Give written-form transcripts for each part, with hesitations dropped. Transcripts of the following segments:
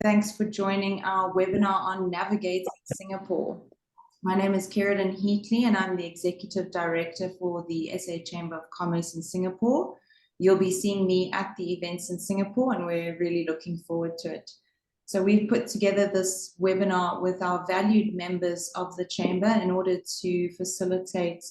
Thanks for joining our webinar on navigating Singapore. My name is Keratin Heatley and I'm the Executive Director for the SA Chamber of Commerce in Singapore. You'll be seeing me at the events in Singapore and we're really looking forward to it. So we've put together this webinar with our valued members of the Chamber in order to facilitate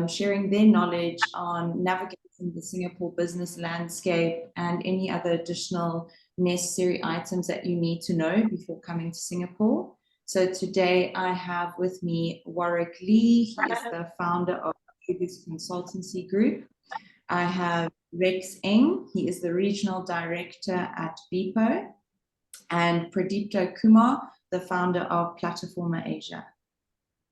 sharing their knowledge on navigating the Singapore business landscape and any other additional necessary items that you need to know before coming to Singapore. So today I have with me Warrick Lee. He is the founder of this consultancy group. I have Rex Eng. He is the regional director at BPO. And Pradeepto Kumar, the founder of Plataforma Asia.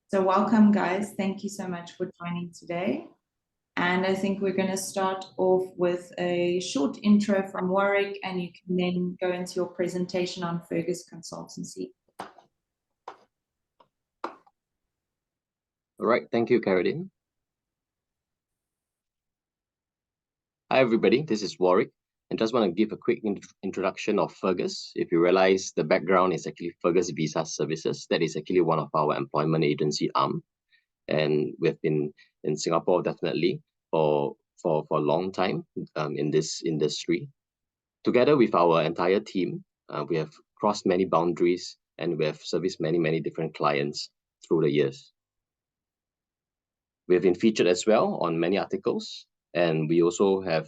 So welcome, guys. Thank you so much for joining today. And I think we're going to start off with a short intro from Warrick, and you can then go into your presentation on Fergus Consultancy. All right, thank you, Keratin. Hi, everybody. This is Warrick, and just want to give a quick introduction of Fergus. If you realize the background is actually Fergus Visa Services, that is actually one of our employment agency arm, and we've been in Singapore definitely for a long time in this industry. Together with our entire team, we have crossed many boundaries and we have serviced many different clients through the years. We have been featured as well on many articles, and we also have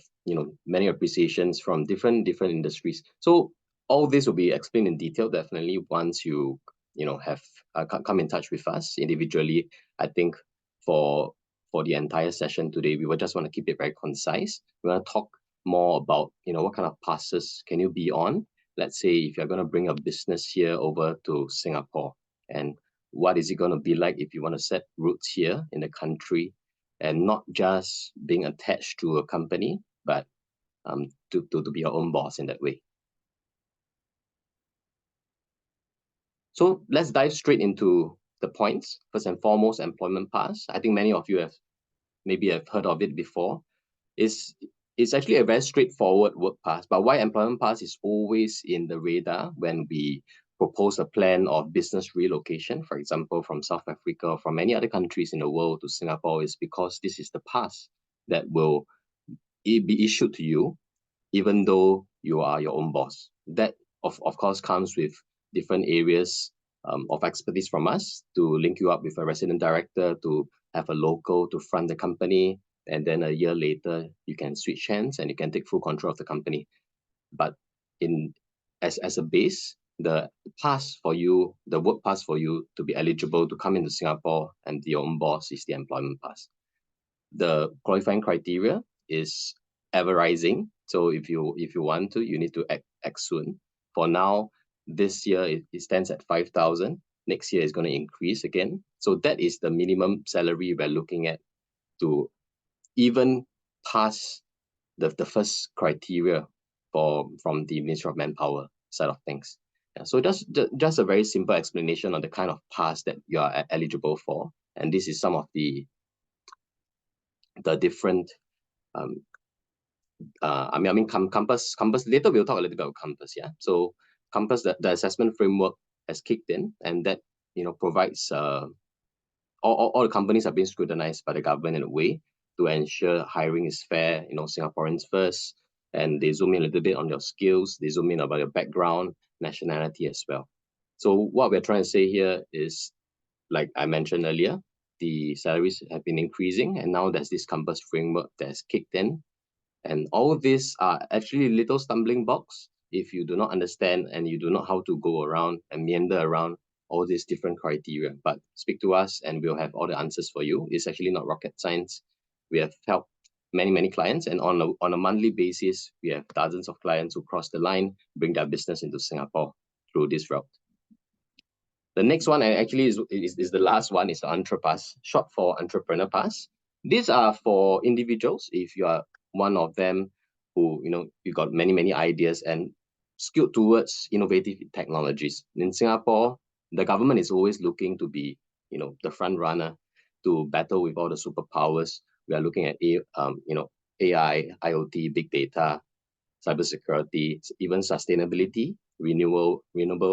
many appreciations from different industries. So all this will be explained in detail definitely once you have come in touch with us individually. I think for the entire session today, we will just want to keep it very concise. We want to talk more about what kind of passes can you be on. Let's say if you're going to bring a business here over to Singapore, and what is it going to be like if you want to set roots here in the country and not just being attached to a company, but to be your own boss in that way. So let's dive straight into the points. First and foremost, employment pass. I think many of you have heard of it before. It's actually a very straightforward work pass, but why employment pass is always in the radar when we propose a plan of business relocation, for example, from South Africa or from many other countries in the world to Singapore, is because this is the pass that will be issued to you, even though you are your own boss. That, of course, comes with different areas of expertise from us to link you up with a resident director, to have a local to front the company, and then a year later, you can switch hands and you can take full control of the company. But as a base, the pass for you, the work pass for you to be eligible to come into Singapore and be your own boss is the employment pass. The qualifying criteria is ever rising. So if you want to, you need to act soon. For now, this year it stands at 5,000. Next year is going to increase again. So that is the minimum salary we're looking at to even pass the first criteria from the Ministry of Manpower side of things. Yeah, so just a very simple explanation on the kind of pass that you are eligible for, and this is some of the different Compass. Later we'll talk a little bit about Compass. Yeah, so Compass, the assessment framework has kicked in, and that provides all the companies are being scrutinized by the government in a way to ensure hiring is fair, Singaporeans first, and they zoom in a little bit on your skills, they zoom in about your background, nationality as well. So what we're trying to say here is, like I mentioned earlier, the salaries have been increasing, and now there's this Compass framework that's kicked in. And all of these are actually little stumbling blocks if you do not understand and you do not know how to go around and meander around all these different criteria. But speak to us and we'll have all the answers for you. It's actually not rocket science. We have helped many clients, and on a monthly basis, we have dozens of clients who cross the line, bring their business into Singapore through this route. The next one actually is the last one, is the Entre Pass, short for Entrepreneur Pass. These are for individuals. If you are one of them who, you got many ideas and skilled towards innovative technologies. In Singapore, the government is always looking to be, the front runner to battle with all the superpowers. We are looking at, AI, IoT, big data, cybersecurity, even sustainability. renewable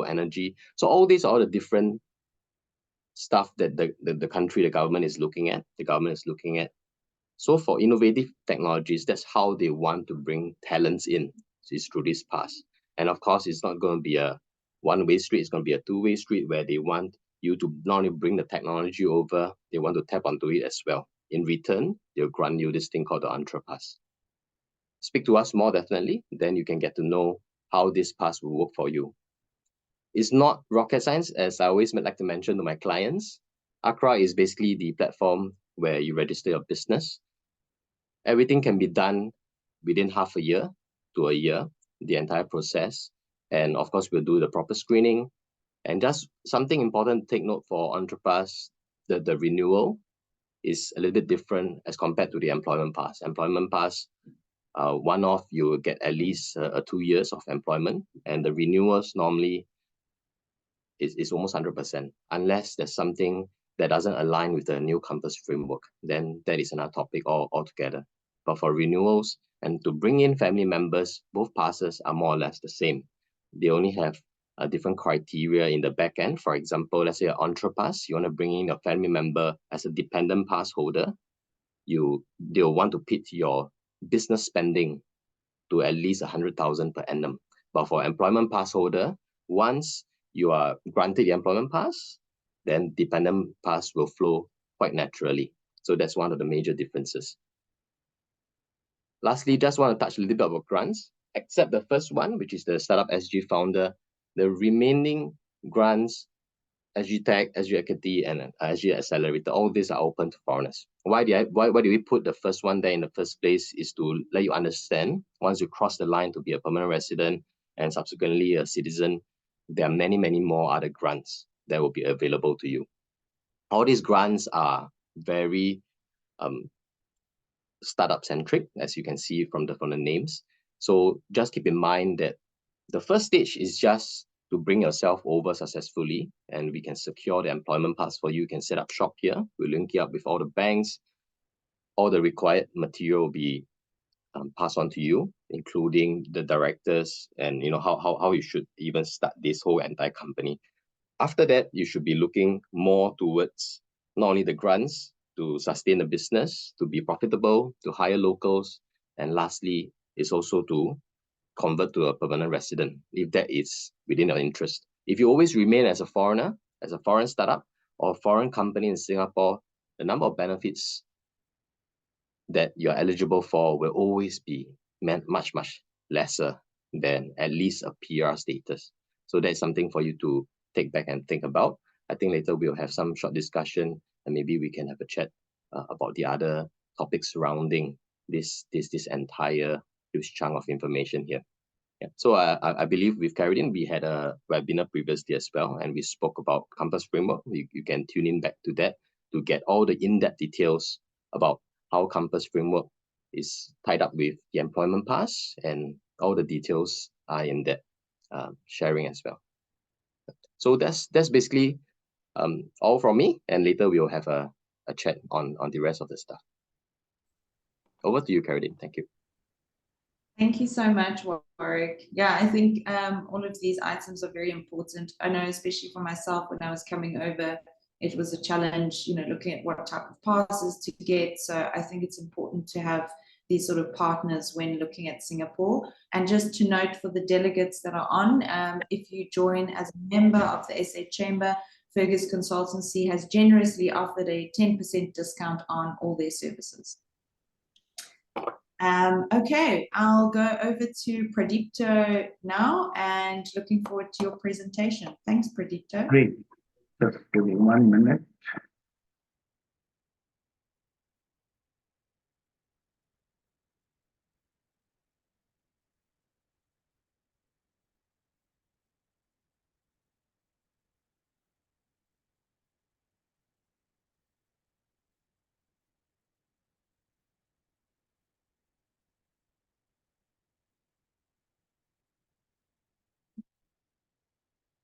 energy. So all these are the different stuff that the government is looking at. So for innovative technologies, that's how they want to bring talents in, is through this pass. And of course, it's not going to be a one-way street, it's going to be a two-way street where they want you to not only bring the technology over, they want to tap onto it as well. In return, they'll grant you this thing called the Entre Pass. Speak to us more definitely, then you can get to know how this pass will work for you. It's not rocket science, as I always like to mention to my clients. Accra is basically the platform where you register your business. Everything can be done within half a year to a year, the entire process. And of course, we'll do the proper screening. And just something important to take note for Entrepass, the renewal is a little bit different as compared to the employment pass. Employment pass, one-off, you will get at least 2 years of employment, and the renewals normally is almost 100%, unless there's something that doesn't align with the new campus framework. Then that is another topic altogether. But for renewals and to bring in family members, both passes are more or less the same. They only have a different criteria in the back end. For example, let's say an Entre Pass, you want to bring in your family member as a dependent pass holder. They'll want to pit your business spending to at least 100,000 per annum. But for employment pass holder, once you are granted the employment pass, then dependent pass will flow quite naturally. So that's one of the major differences. Lastly, just want to touch a little bit about grants. Except the first one, which is the Startup SG Founder, the remaining grants, SG Tech, SG Equity, and SG Accelerator, all these are open to foreigners. Why do we put the first one there in the first place is to let you understand, once you cross the line to be a permanent resident and subsequently a citizen, there are many, many more other grants that will be available to you. All these grants are very startup centric, as you can see from the names. So just keep in mind that the first stage is just to bring yourself over successfully, and we can secure the employment pass for you. You can set up shop here. We'll link you up with all the banks. All the required material will be passed on to you, including the directors and how you should even start this whole entire company. After that, you should be looking more towards not only the grants to sustain the business, to be profitable, to hire locals, and lastly, is also to convert to a permanent resident, if that is within your interest. If you always remain as a foreigner, as a foreign startup or a foreign company in Singapore, the number of benefits that you're eligible for will always be much, much lesser than at least a PR status. So that's something for you to take back and think about. I think later we'll have some short discussion and maybe we can have a chat about the other topics surrounding this entire huge chunk of information here. Yeah. So I believe with Carolyn, we had a webinar previously as well, and we spoke about Campus Framework. You can tune in back to that to get all the in-depth details about how Campus Framework is tied up with the employment pass, and all the details are in that sharing as well. So that's basically all from me, and later we'll have a chat on the rest of the stuff. Over to you, Carolyn. Thank you. Thank you so much, Warrick. Yeah, I think all of these items are very important. I know, especially for myself, when I was coming over, it was a challenge, looking at what type of passes to get. So I think it's important to have these sort of partners when looking at Singapore. And just to note for the delegates that are on, if you join as a member of the SA Chamber, Fergus Consultancy has generously offered a 10% discount on all their services. Okay, I'll go over to Pradeepto now and looking forward to your presentation. Thanks, Pradeepto. Great. Just give me 1 minute.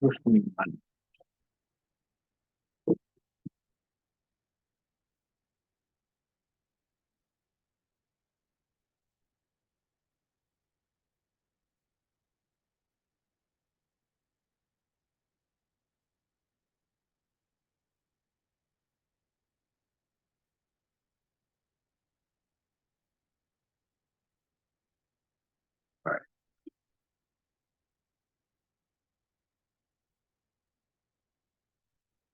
Just give me 1.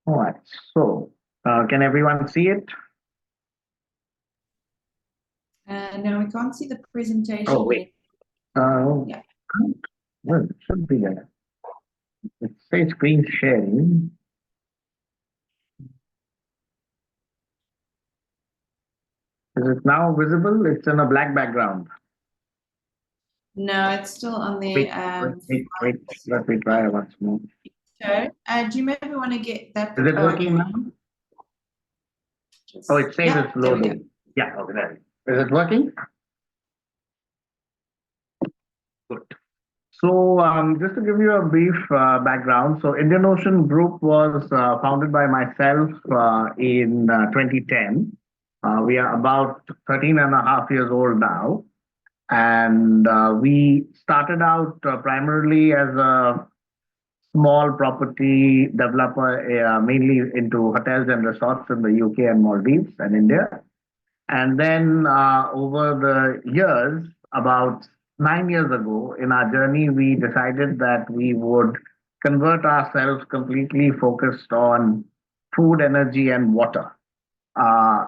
All right. So, can everyone see it? No, we can't see the presentation Oh, wait. Yeah. Well, it should be there. It says screen sharing. Is it now visible? It's in a black background. No, it's still on the Wait. Let me try once more. show. Do you maybe want to get that? Is it working now? Oh, it says Yeah, it's there we go. loading. Yeah, okay, there. Is it working? Good. So, just to give you a brief background, so Indian Ocean Group was founded by myself in 2010. We are about 13 and a half years old now. And we started out primarily as a small property developer, mainly into hotels and resorts in the UK and Maldives and India. And then over the years, about 9 years ago in our journey, we decided that we would convert ourselves completely focused on food, energy, and water. Uh,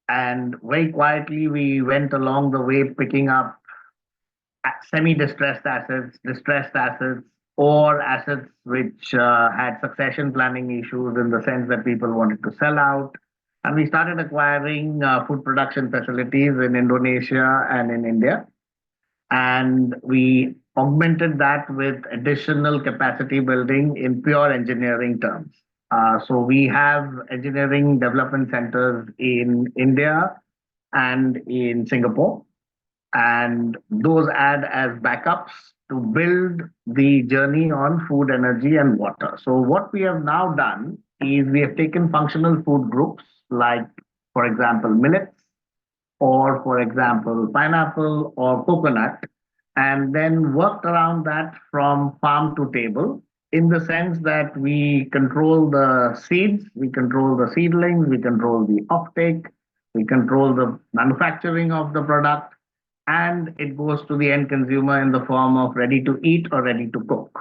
and very quietly, we went along the way picking up semi-distressed assets, distressed assets, or assets which had succession planning issues in the sense that people wanted to sell out. And we started acquiring food production facilities in Indonesia and in India. And we augmented that with additional capacity building in pure engineering terms. So we have engineering development centers in India and in Singapore, and those add as backups to build the journey on food, energy, and water. So what we have now done is we have taken functional food groups like, for example, millets, or for example, pineapple or coconut, and then worked around that from farm to table in the sense that we control the seeds, we control the seedlings, we control the offtake, we control the manufacturing of the product, and it goes to the end consumer in the form of ready to eat or ready to cook.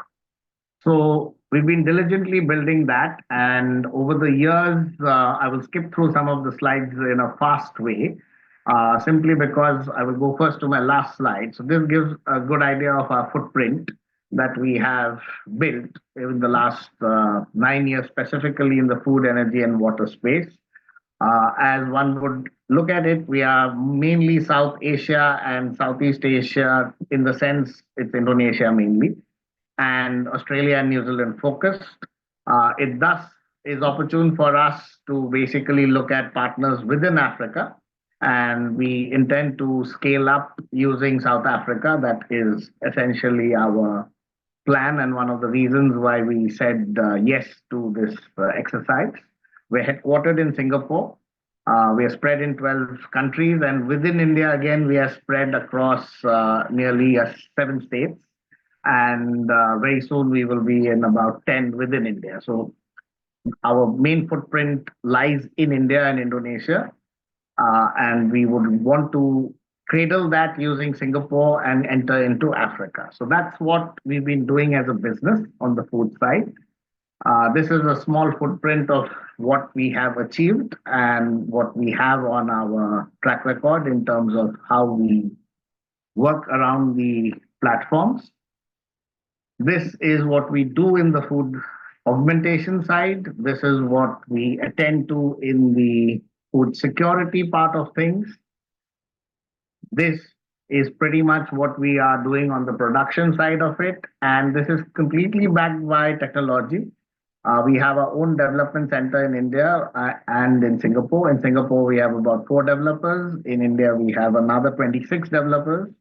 So we've been diligently building that, and over the years, I will skip through some of the slides in a fast way, simply because I will go first to my last slide. So this gives a good idea of our footprint that we have built in the last 9 years, specifically in the food, energy, and water space. As one would look at it, we are mainly South Asia and Southeast Asia, in the sense it's Indonesia mainly, and Australia and New Zealand focused. It thus is opportune for us to basically look at partners within Africa, and we intend to scale up using South Africa. That is essentially our plan and one of the reasons why we said yes to this exercise. We're headquartered in Singapore. We are spread in 12 countries, and within India, again, we are spread across nearly 7 states. And very soon we will be in about 10 within India. So our main footprint lies in India and Indonesia, and we would want to cradle that using Singapore and enter into Africa. So that's what we've been doing as a business on the food side. This is a small footprint of what we have achieved and what we have on our track record in terms of how we work around the platforms. This is what we do in the food augmentation side. This is what we attend to in the food security part of things. This is pretty much what we are doing on the production side of it. And this is completely backed by technology. We have our own development center in India and in Singapore. In Singapore, we have about 4 developers. In India, we have another 26 developers.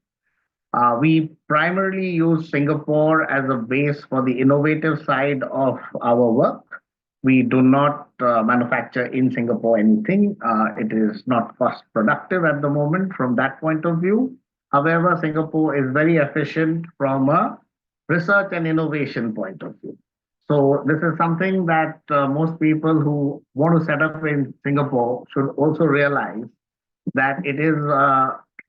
We primarily use Singapore as a base for the innovative side of our work. We do not manufacture in Singapore anything. It is not cost productive at the moment from that point of view. However, Singapore is very efficient from a research and innovation point of view. So this is something that most people who want to set up in Singapore should also realize, that it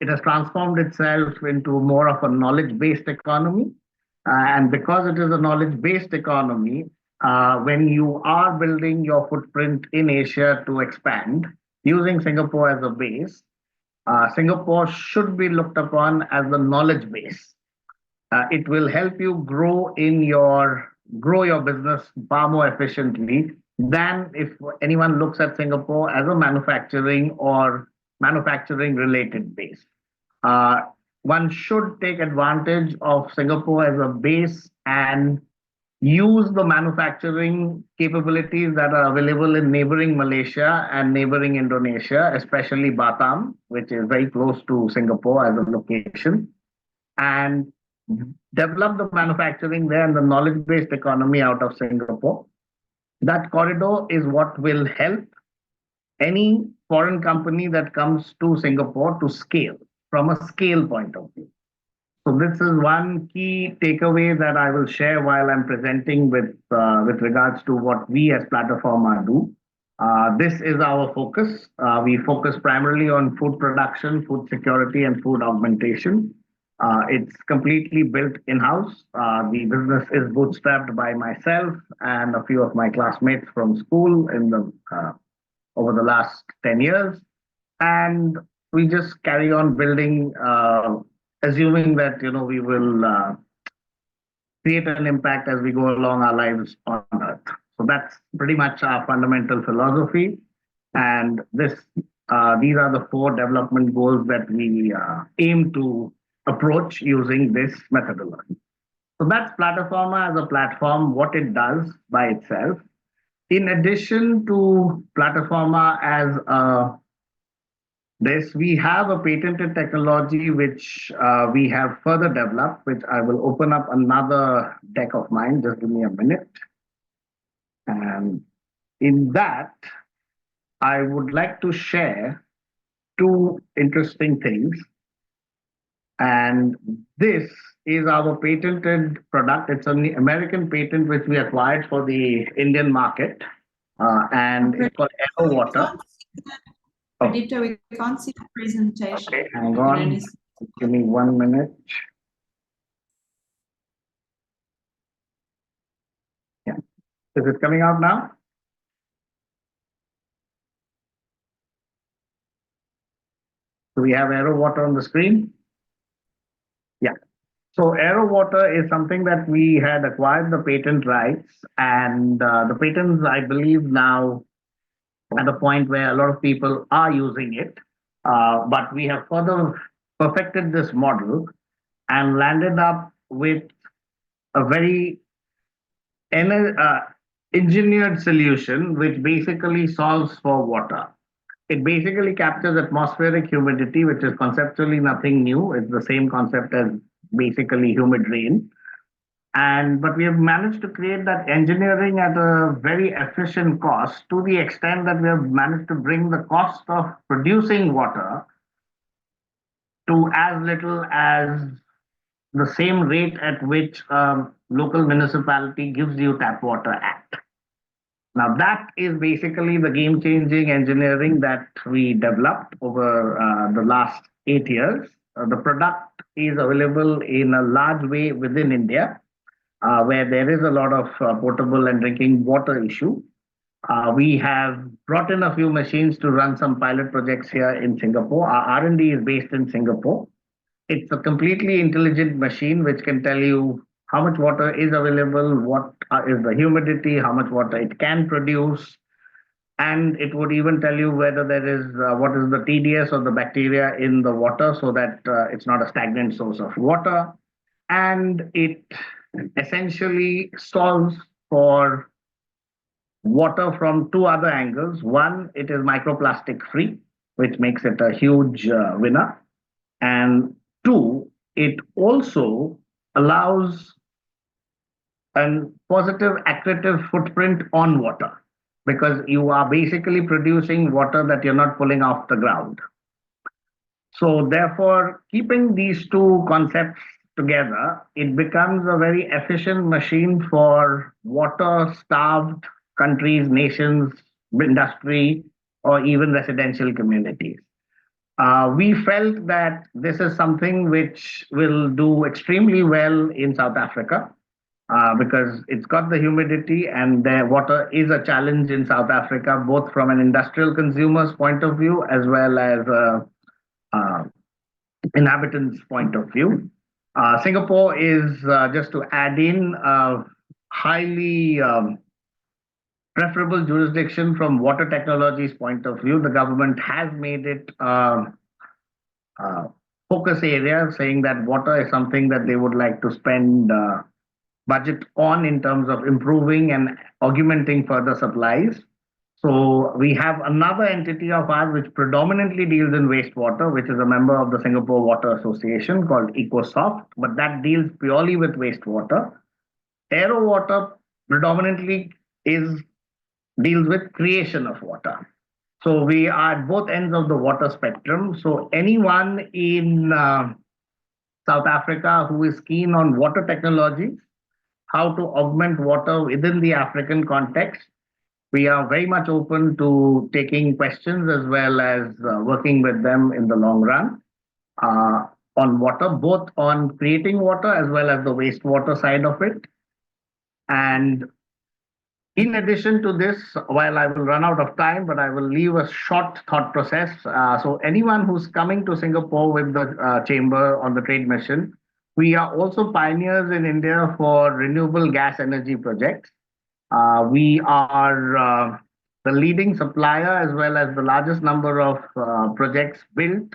has transformed itself into more of a knowledge-based economy. And because it is a knowledge-based economy, when you are building your footprint in Asia to expand, using Singapore as a base, Singapore should be looked upon as the knowledge base. It will help you grow your business far more efficiently than if anyone looks at Singapore as a manufacturing or manufacturing related base. One should take advantage of Singapore as a base and use the manufacturing capabilities that are available in neighboring Malaysia and neighboring Indonesia, especially Batam, which is very close to Singapore as a location, and develop the manufacturing there and the knowledge-based economy out of Singapore. That corridor is what will help any foreign company that comes to Singapore to scale from a scale point of view. So this is one key takeaway that I will share while I'm presenting with regards to what we as Plataforma do. This is our focus. We focus primarily on food production, food security, and food augmentation. It's completely built in-house. The business is bootstrapped by myself and a few of my classmates from school over the last 10 years. And we just carry on building, assuming that we will create an impact as we go along our lives on Earth. So that's pretty much our fundamental philosophy. And these are the 4 development goals that we aim to approach using this methodology. So that's Plataforma as a platform, what it does by itself. In addition to Plataforma as we have a patented technology which we have further developed, which I will open up another deck of mine. Just give me a minute. And in that, I would like to share 2 interesting things. And this is our patented product. It's an American patent which we acquired for the Indian market. And it's called Aero Water. Pradeepto, we can't see the presentation. Okay, hang on. Give me 1 minute. Yeah. Is it coming out now? Do we have Aero Water on the screen? Yeah. So Aero Water is something that we had acquired the patent rights, and the patents, I believe, now at the point where a lot of people are using it. But we have further perfected this model and landed up with a very engineered solution which basically solves for water. It basically captures atmospheric humidity, which is conceptually nothing new. It's the same concept as basically humid rain. But we have managed to create that engineering at a very efficient cost, to the extent that we have managed to bring the cost of producing water to as little as the same rate at which local municipality gives you tap water at. Now that is basically the game-changing engineering that we developed over the last 8 years. The product is available in a large way within India, where there is a lot of potable and drinking water issue. We have brought in a few machines to run some pilot projects here in Singapore. Our R&D is based in Singapore. It's a completely intelligent machine which can tell you how much water is available, what is the humidity, how much water it can produce, and it would even tell you whether there is what is the TDS or the bacteria in the water, so that it's not a stagnant source of water. And it essentially solves for water from 2 other angles. One, it is microplastic free, which makes it a huge winner. And 2, it also allows a positive accretive footprint on water, because you are basically producing water that you're not pulling off the ground. So therefore, keeping these 2 concepts together, it becomes a very efficient machine for water-starved countries, nations, industry, or even residential communities. We felt that this is something which will do extremely well in South Africa. because it's got the humidity, and their water is a challenge in South Africa, both from an industrial consumer's point of view as well as uh, inhabitants' point of view. Singapore is, just to add in, highly preferable jurisdiction from water technologies point of view. The government has made it focus area, saying that water is something that they would like to spend budget on in terms of improving and augmenting further supplies. So we have another entity of ours which predominantly deals in wastewater, which is a member of the Singapore Water Association called EcoSoft, but that deals purely with wastewater. Aero Water predominantly deals with creation of water. So we are at both ends of the water spectrum. So anyone in South Africa who is keen on water technology, how to augment water within the African context, we are very much open to taking questions as well as working with them in the long run on water, both on creating water as well as the wastewater side of it. And in addition to this, while I will run out of time, but I will leave a short thought process. So anyone who's coming to Singapore with the chamber on the trade mission, we are also pioneers in India for renewable gas energy projects. We are the leading supplier as well as the largest number of projects built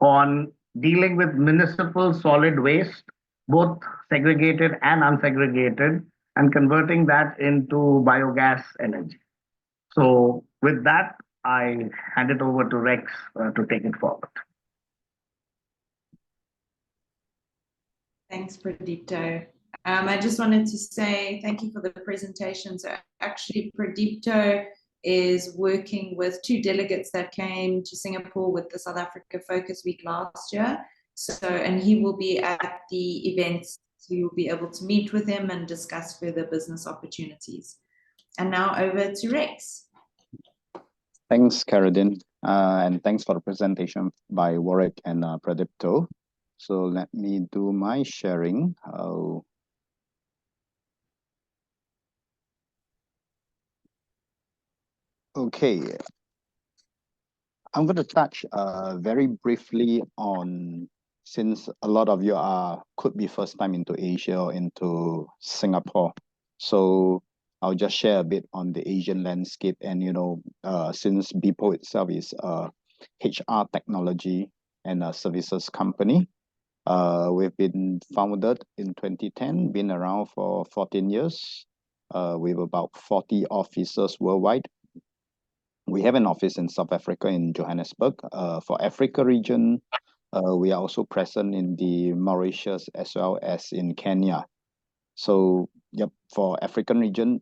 on dealing with municipal solid waste, both segregated and unsegregated, and converting that into biogas energy. So with that, I hand it over to Rex to take it forward. Thanks, Pradeepto. I just wanted to say thank you for the presentation. So actually, Pradeepto is working with 2 delegates that came to Singapore with the South Africa Focus Week last year. So, and he will be at the events. So you'll be able to meet with him and discuss further business opportunities. And now over to Rex. Thanks, Caroline, and thanks for the presentation by Warrick and Pradeepto. So let me do my sharing. Okay, I'm going to touch very briefly on, since a lot of you could be first time into Asia or into Singapore. So I'll just share a bit on the Asian landscape. And, since BPO itself is a HR technology and a services company, we've been founded in 2010, been around for 14 years. We have about 40 offices worldwide. We have an office in South Africa in Johannesburg. For Africa region, we are also present in the Mauritius as well as in Kenya. So, yep, for African region,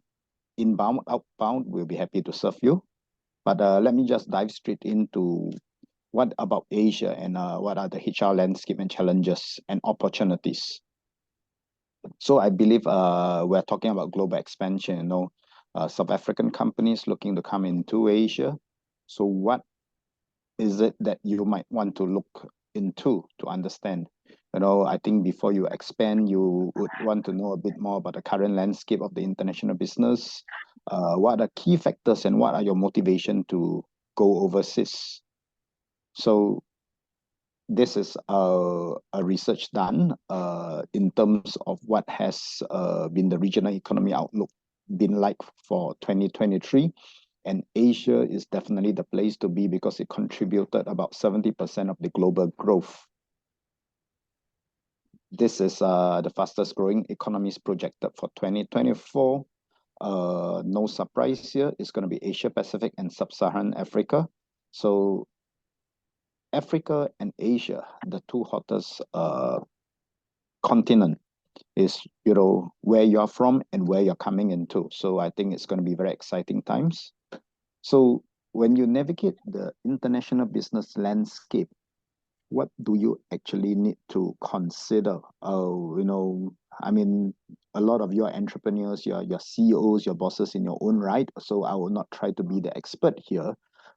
inbound, outbound, we'll be happy to serve you. But let me just dive straight into what about Asia and what are the HR landscape and challenges and opportunities. So I believe we're talking about global expansion, South African companies looking to come into Asia. So what is it that you might want to look into to understand? I think before you expand, you would want to know a bit more about the current landscape of the international business. What are key factors and what are your motivation to go overseas? So this is a research done in terms of what has been the regional economy outlook been like for 2023, and Asia is definitely the place to be because it contributed about 70% of the global growth. This is the fastest growing economies projected for 2024. No surprise here, it's going to be Asia Pacific and Sub-Saharan Africa. So Africa and Asia, the 2 hottest continent, is where you're from and where you're coming into. So I think it's going to be very exciting times. So when you navigate the international business landscape, what do you actually need to consider? I mean, a lot of you are entrepreneurs, you're CEOs, your bosses in your own right. So I will not try to be the expert here,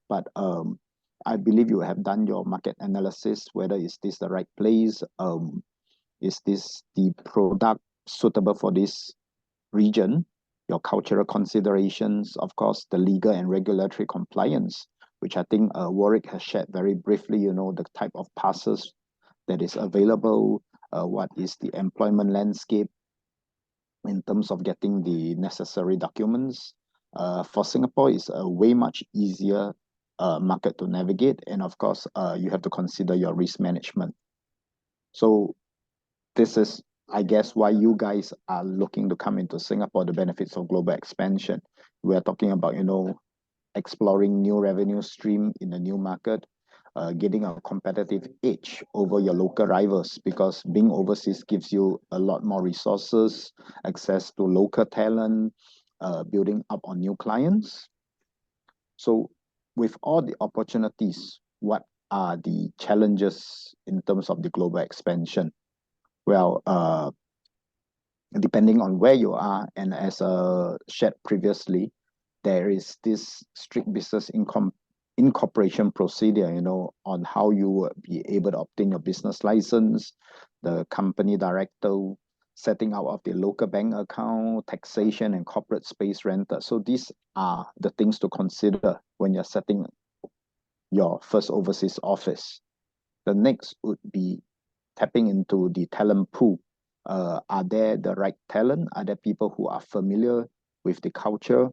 but I believe you have done your market analysis, whether is this the right place? Is this the product suitable for this region, your cultural considerations, of course, the legal and regulatory compliance, which I think Warrick has shared very briefly, the type of passes that is available, what is the employment landscape in terms of getting the necessary documents. For Singapore, it's a way much easier market to navigate. And of course, you have to consider your risk management. So this is, I guess, why you guys are looking to come into Singapore, the benefits of global expansion. We are talking about, exploring new revenue stream in a new market, getting a competitive edge over your local rivals, because being overseas gives you a lot more resources, access to local talent, building up on new clients. So with all the opportunities, what are the challenges in terms of the global expansion? Well, depending on where you are, and as shared previously, there is this strict business incorporation procedure, on how you will be able to obtain your business license, the company director, setting out of the local bank account, taxation, and corporate space rental. So these are the things to consider when you're setting your first overseas office. The next would be tapping into the talent pool. Are there the right talent? Are there people who are familiar with the culture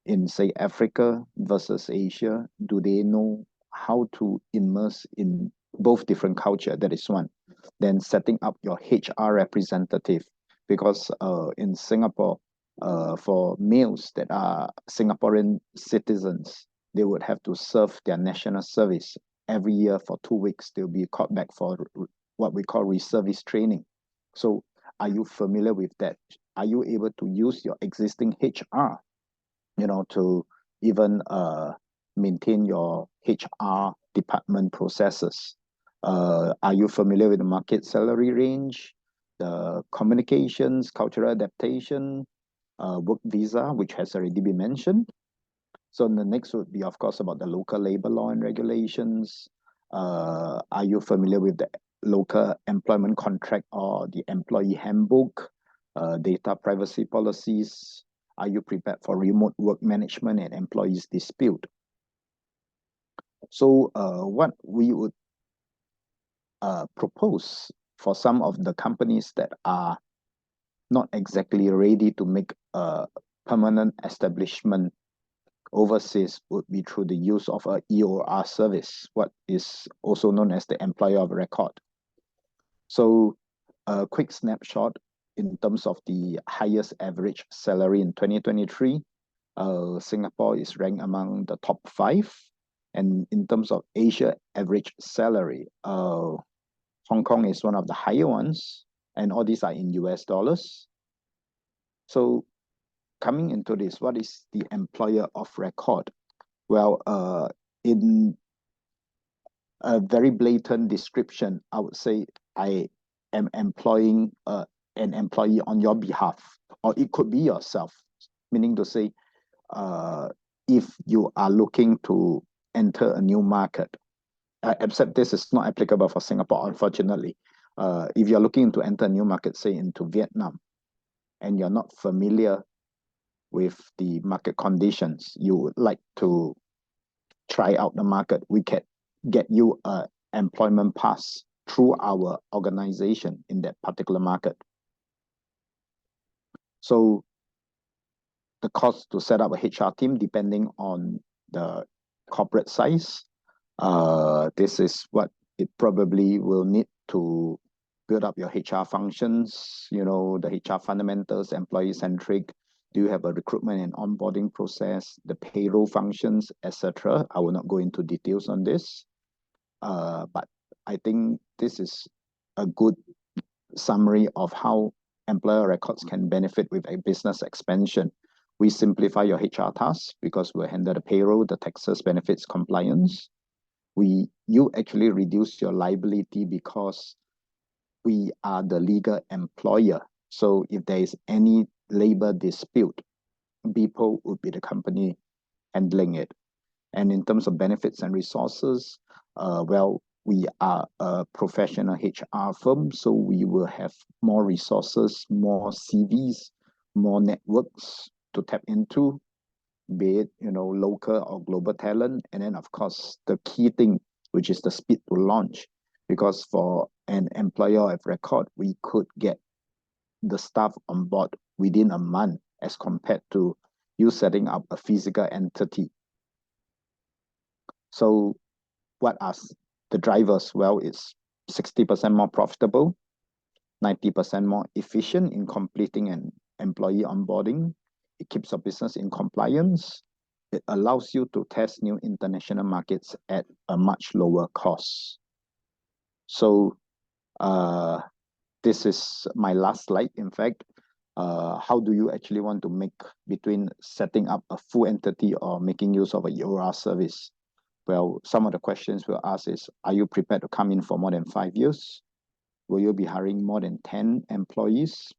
in, say, Africa versus Asia? Do they know how to immerse in both different culture? That is one. Then setting up your HR representative, because in Singapore, for males that are Singaporean citizens, they would have to serve their national service every year for 2 weeks. They'll be called back for what we call reservist training. So are you familiar with that? Are you able to use your existing HR, to even maintain your HR department processes? Are you familiar with the market salary range, the communications, cultural adaptation, work visa, which has already been mentioned? So the next would be, of course, about the local labor law and regulations. Are you familiar with the local employment contract or the employee handbook, data privacy policies? Are you prepared for remote work management and employees dispute? So what we would propose for some of the companies that are not exactly ready to make a permanent establishment overseas would be through the use of a EOR service, what is also known as the employer of record. So a quick snapshot in terms of the highest average salary in 2023, Singapore is ranked among the top 5. And in terms of Asia average salary, Hong Kong is one of the higher ones, and all these are in US dollars. So coming into this, what is the employer of record? Well, in a very blatant description, I would say I am employing an employee on your behalf, or it could be yourself, meaning to say, if you are looking to enter a new market, except this is not applicable for Singapore, unfortunately. If you're looking to enter a new market, say into Vietnam, and you're not familiar with the market conditions, you would like to try out the market, we can get you an employment pass through our organization in that particular market. So the cost to set up a HR team, depending on the corporate size, this is what it probably will need to build up your HR functions, the HR fundamentals, employee-centric. Do you have a recruitment and onboarding process, the payroll functions, etc.? I will not go into details on this, but I think this is a good summary of how employer records can benefit with a business expansion. We simplify your HR tasks because we'll handle the payroll, the taxes, benefits, compliance. You actually reduce your liability because we are the legal employer. So if there is any labor dispute, BPO would be the company handling it. And in terms of benefits and resources, well, we are a professional HR firm, so we will have more resources, more CVs, more networks to tap into, be it, local or global talent. And then, of course, the key thing, which is the speed to launch, because for an employer of record, we could get the staff on board within a month as compared to you setting up a physical entity. So what are the drivers? Well, it's 60% more profitable, 90% more efficient in completing an employee onboarding. It keeps your business in compliance. It allows you to test new international markets at a much lower cost. So this is my last slide, in fact. How do you actually want to make between setting up a full entity or making use of a EOR service? Well, some of the questions we'll ask is, are you prepared to come in for more than 5 years? Will you be hiring more than 10 employees?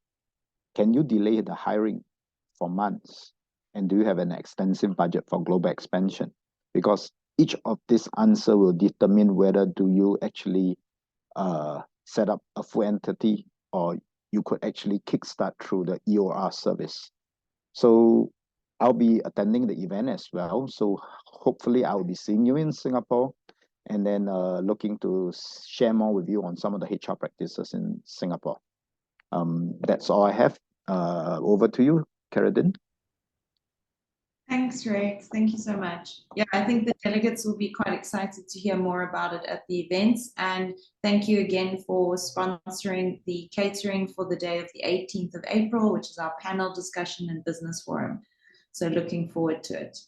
Can you delay the hiring for months? And do you have an extensive budget for global expansion? Because each of these answers will determine whether do you actually set up a full entity or you could actually kickstart through the EOR service. So I'll be attending the event as well. So hopefully I'll be seeing you in Singapore, and then looking to share more with you on some of the HR practices in Singapore. That's all I have. Over to you, Keridin. Thanks, Rex. Thank you so much. Yeah, I think the delegates will be quite excited to hear more about it at the events. And thank you again for sponsoring the catering for the day of the 18th of April, which is our panel discussion and business forum. So looking forward to it.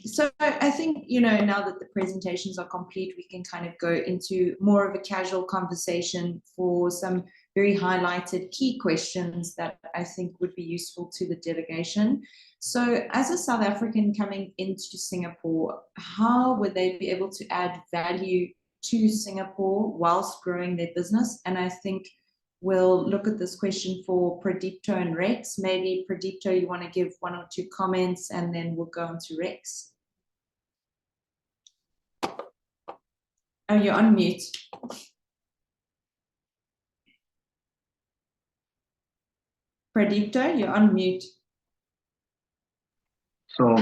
So I think, now that the presentations are complete, we can kind of go into more of a casual conversation for some very highlighted key questions that I think would be useful to the delegation. So as a South African coming into Singapore, how would they be able to add value to Singapore whilst growing their business? And I think we'll look at this question for Pradeepto and Rex. Maybe Pradeepto, you want to give 1 or 2 comments, and then we'll go on to Rex. Oh, you're on mute. Pradeepto, you're on mute. So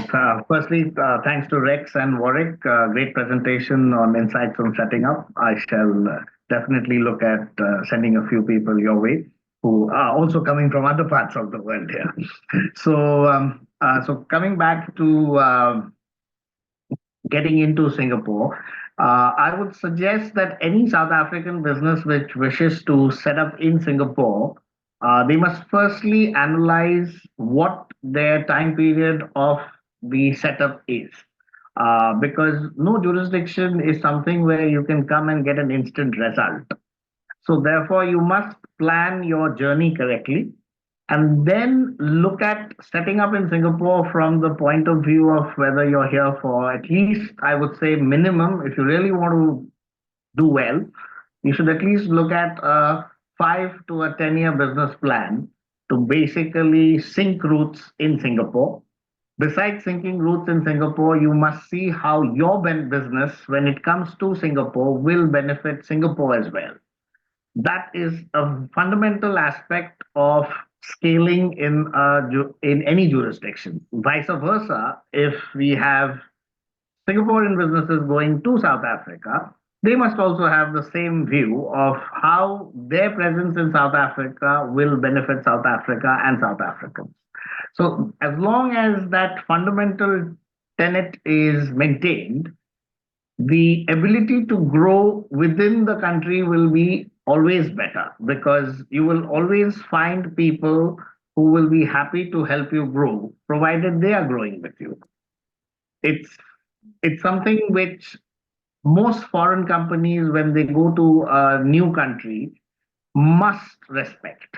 firstly, thanks to Rex and Warrick. Great presentation on insights on setting up. I shall definitely look at sending a few people your way who are also coming from other parts of the world here. So coming back to getting into Singapore, I would suggest that any South African business which wishes to set up in Singapore, they must firstly analyze what their time period of the setup is. Because no jurisdiction is something where you can come and get an instant result. So therefore, you must plan your journey correctly and then look at setting up in Singapore from the point of view of whether you're here for at least, I would say, minimum, if you really want to do well, you should at least look at a 5 to a 10-year business plan to basically sink roots in Singapore. Besides sinking roots in Singapore, you must see how your business, when it comes to Singapore, will benefit Singapore as well. That is a fundamental aspect of scaling in any jurisdiction. Vice versa, if we have Singaporean businesses going to South Africa, they must also have the same view of how their presence in South Africa will benefit South Africa and South Africans. So as long as that fundamental tenet is maintained, the ability to grow within the country will be always better, because you will always find people who will be happy to help you grow, provided they are growing with you. It's something which most foreign companies, when they go to a new country, must respect.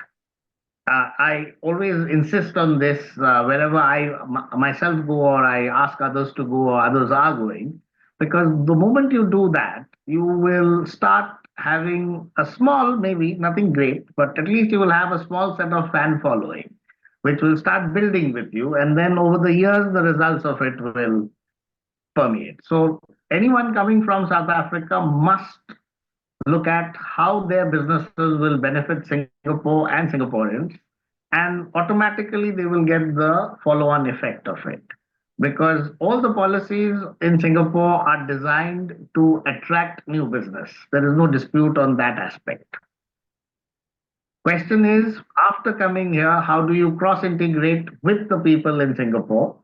I always insist on this wherever I myself go, or I ask others to go, or others are going, because the moment you do that, you will start having a small, maybe nothing great, but at least you will have a small set of fan following, which will start building with you. And then over the years, the results of it will permeate. So anyone coming from South Africa must look at how their businesses will benefit Singapore and Singaporeans, and automatically they will get the follow-on effect of it. Because all the policies in Singapore are designed to attract new business. There is no dispute on that aspect. Question is, after coming here, how do you cross-integrate with the people in Singapore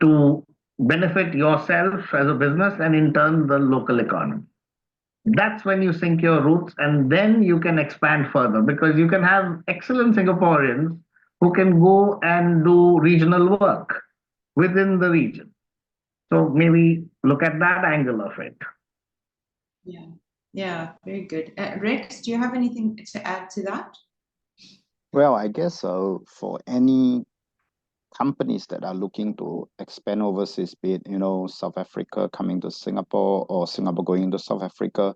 to benefit yourself as a business and in turn the local economy? That's when you sink your roots, and then you can expand further, because you can have excellent Singaporeans who can go and do regional work within the region. So maybe look at that angle of it. Yeah, very good. Rex, do you have anything to add to that? Well, I guess for any companies that are looking to expand overseas, be it, South Africa coming to Singapore or Singapore going to South Africa,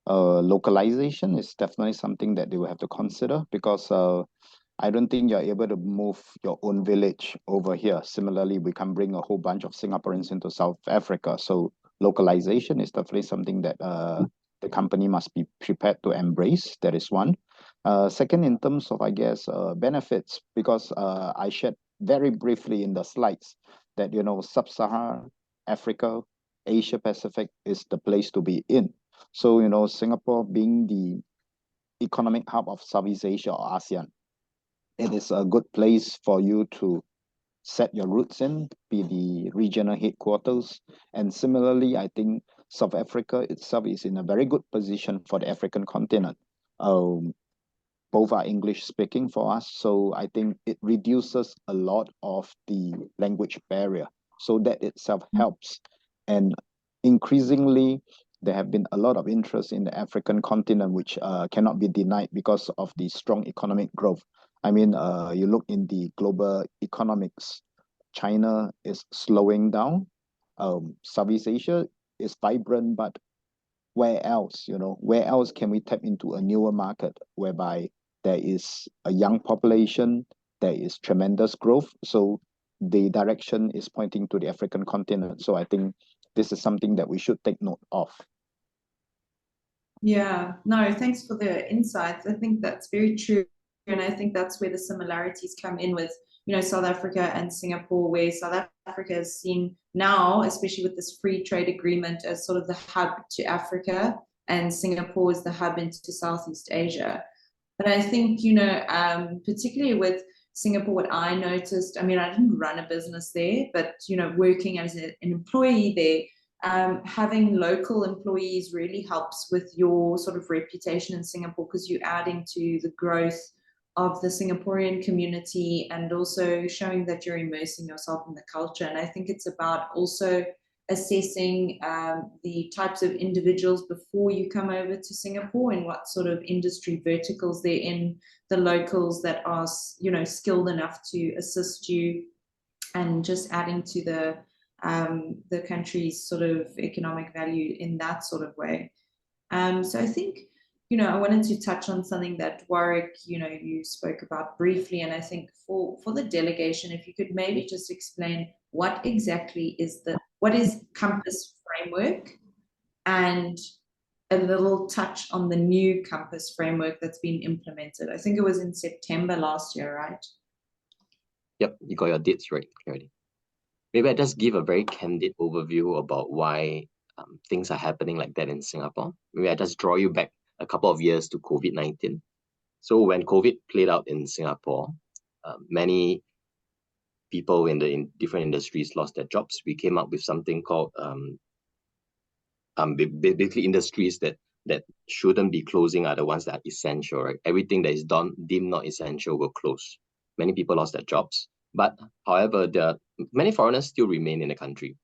localization is definitely something that they will have to consider, because I don't think you're able to move your own village over here. Similarly, we can bring a whole bunch of Singaporeans into South Africa. So localization is definitely something that the company must be prepared to embrace. That is one. Second, in terms of, I guess, benefits, because I shared very briefly in the slides that, Sub-Saharan Africa, Asia Pacific is the place to be in. So, Singapore being the economic hub of Southeast Asia or ASEAN, it is a good place for you to set your roots in, be the regional headquarters. And similarly, I think South Africa itself is in a very good position for the African continent. Both are English speaking for us, so I think it reduces a lot of the language barrier. So that itself helps. And increasingly, there have been a lot of interest in the African continent, which cannot be denied because of the strong economic growth. I mean, you look in the global economics, China is slowing down. Southeast Asia is vibrant, but where else, where else can we tap into a newer market whereby there is a young population, there is tremendous growth? So the direction is pointing to the African continent. So I think this is something that we should take note of. Yeah, no, thanks for the insights. I think that's very true. And I think that's where the similarities come in with, South Africa and Singapore, where South Africa is seen now, especially with this free trade agreement, as sort of the hub to Africa, and Singapore is the hub into Southeast Asia. But I think, particularly with Singapore, what I noticed, I mean, I didn't run a business there, but, working as an employee there, having local employees really helps with your sort of reputation in Singapore, because you're adding to the growth of the Singaporean community and also showing that you're immersing yourself in the culture. And I think it's about also assessing the types of individuals before you come over to Singapore and what sort of industry verticals they're in, the locals that are, skilled enough to assist you, and just adding to the country's sort of economic value in that sort of way. So I think, I wanted to touch on something that Warrick, you spoke about briefly, and I think for the delegation, if you could maybe just explain what exactly what is Compass Framework, and a little touch on the new Compass Framework that's been implemented. I think it was in September last year, right? Yep, you got your dates right already. Maybe I just give a very candid overview about why things are happening like that in Singapore. Maybe I just draw you back a couple of years to COVID-19. So when COVID played out in Singapore, many people in different industries lost their jobs. We came up with something called basically industries that shouldn't be closing are the ones that are essential, right? Everything that is deemed not essential will close. Many people lost their jobs. But however, many foreigners still remain in the country.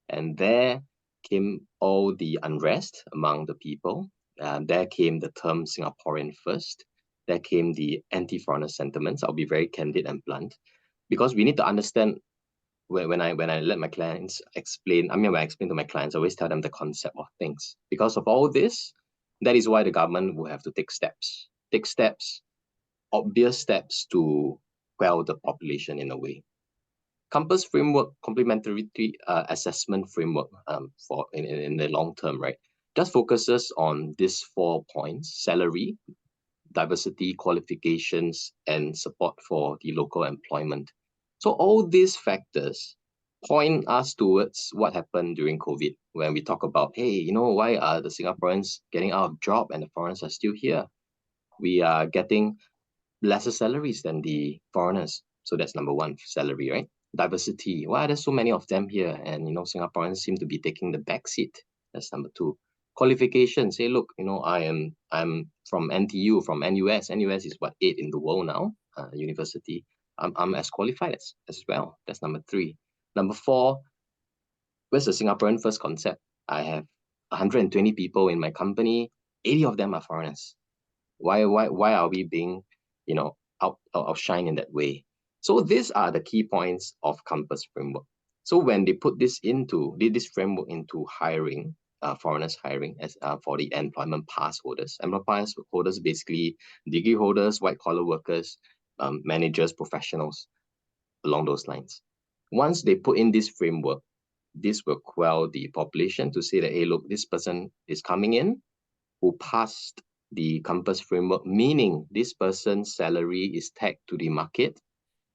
And there came all the unrest among the people. There came the term Singaporean first. There came the anti-foreigner sentiments. I'll be very candid and blunt, because we need to understand when I let my clients explain, when I explain to my clients, I always tell them the concept of things. Because of all this, that is why the government will have to take steps, obvious steps to quell the population in a way. Compass Framework, complementary assessment framework for in the long term, right? Just focuses on these 4 points: salary, diversity qualifications and support for the local employment. So all these factors point us towards what happened during COVID, when we talk about, hey, you know, why are the Singaporeans getting out of job and the foreigners are still here? We are getting lesser salaries than the foreigners. So that's number one, salary, right? Diversity. Why are there so many of them here? And, you know, Singaporeans seem to be taking the back seat. That's number two. Qualifications. Say, look, you know, I'm from NTU, from NUS. NUS is what, 8 in the world now, university. I'm as qualified as well. That's number three. Number four, where's the Singaporean first concept? I have 120 people in my company. 80 of them are foreigners. Why are we being, you know, outshine in that way? So these are the key points of Compass framework. So when they put this framework into hiring, foreigners hiring as for the employment pass holders. Employment pass holders, basically degree holders, white collar workers, managers, professionals, along those lines. Once they put in this framework, this will quell the population to say that, hey, look, this person is coming in who passed the Compass framework, meaning this person's salary is tagged to the market,